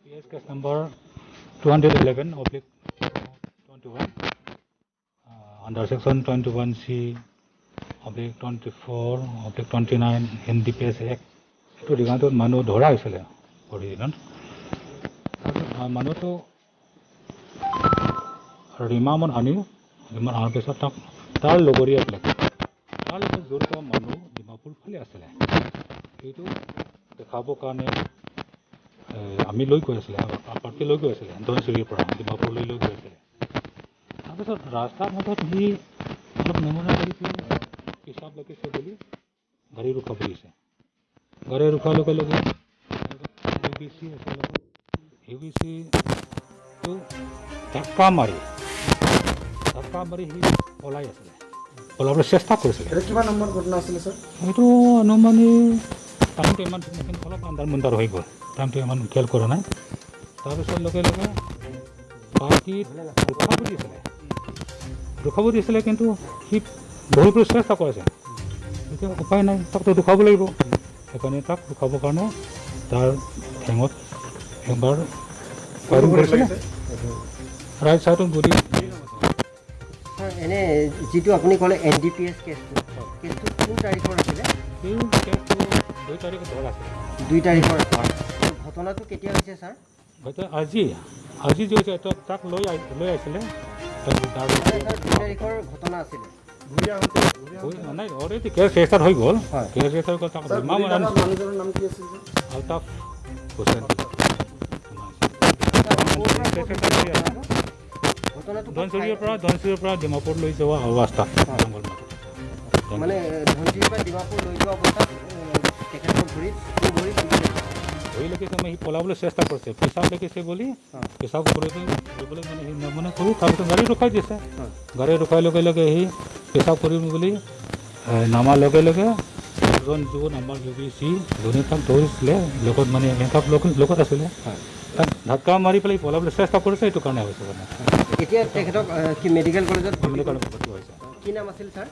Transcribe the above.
PS case number 211/21 under section 21C oblique 24/29 NDPS Act এইটো দিগান্তত মানুহ ধৰা হৈছিলে পৰিদিনত মানুহটো ৰিমামত আনিও ৰিমাত অহাৰ পিছত তাৰ লগৰীয়াবিলাক তাৰ লগত জড়িত মানুহ ডিমাপুৰ ফালে আছিলে সেইটো দেখাবৰ কাৰণে আমি লৈ গৈ আছিলে পাৰ্টি লৈ গৈ আছিলে ধনচিৰিৰ পৰা ডিমাপুৰলৈ লৈ গৈ আছিলে তাৰপিছত ৰাস্তাৰ মাজত সি অলপ নমুনা কৰিছিল পিচাব লাগিছে বুলি গাড়ী ৰখাব দিছে গাড়ী ৰখাৰ লগে লগে ইউবিচিটো ধাক্কা মাৰি সি পলাই আছিলে পলাবলৈ চেষ্টা কৰিছিলে কিমান নম্বৰ ঘটনা আছিলে ছাৰ সেইটো অনুমানিক টাইমটো ইমান অলপ আন্ধাৰ মুন্ধাৰ হৈ গ'ল টাইমটো ইমান খেল কৰা নাই তাৰপিছত লগে লগে পাৰ্টিত ৰখাব দিছিলে কিন্তু সি বহুতো চেষ্টা কৰিছে এতিয়া উপায় নাই তাকতো ৰখাব লাগিব সেইকাৰণে তাক ৰখাবৰ কাৰণে তাৰ ঠেঙত এবাৰ ফায়াৰিং কৰিছিলে ৰাইট ছাইডত গুলি এনে যিটো আপুনি ক'লে NDPS কেছটো কোন তাৰিখৰ আছিলে এই কেছটো 2 তাৰিখত ধৰা আছিলে 2 তাৰিখৰ ঘটনাটো কেতিয়া হৈছে ছাৰ আজি যে হৈছে তাক লৈ আহিছিলে 2 তাৰিখৰ ঘটনা আছিলে নাই অলৰেডি কেছ ৰেজিষ্টাৰ হৈ গ'ল কেছ ৰেজিষ্টাৰ কৰি তাক মানুহজনৰ নাম কি আছিল আলতাফ হুছেইন ধনচিৰিৰ পৰা ডিমাপুৰ লৈ যোৱা অৱস্থা মানে ধনচিৰিৰ পৰা ডিমাপুৰ লৈ যোৱা অৱস্থাত তেখেতৰ ভৰিত ভৰি লাগিছে সি পলাবলৈ চেষ্টা কৰিছে পেচাব লাগিছে বুলি পেচাব কৰিবলৈ মানে সি নমুনা কৰি তাৰপিছত গাড়ী ৰখাই দিছে গাড়ী ৰখাৰ লগে লগে সি পেচাব কৰিম বুলি নামাৰ লগে লগে এজন যুৱ নাম্বাৰ UBC যোনে তাক ধৰিছিলে লগত মানে মেকআপ লগত আছিলে তাক ধাক্কা মাৰি পেলাই পলাবলৈ চেষ্টা কৰিছে এইটো কাৰণে হৈছে মানে এতিয়া তেখেতক কি মেডিকেল কলেজত ভৰ্তি হৈছে কি নাম আছিল ছাৰ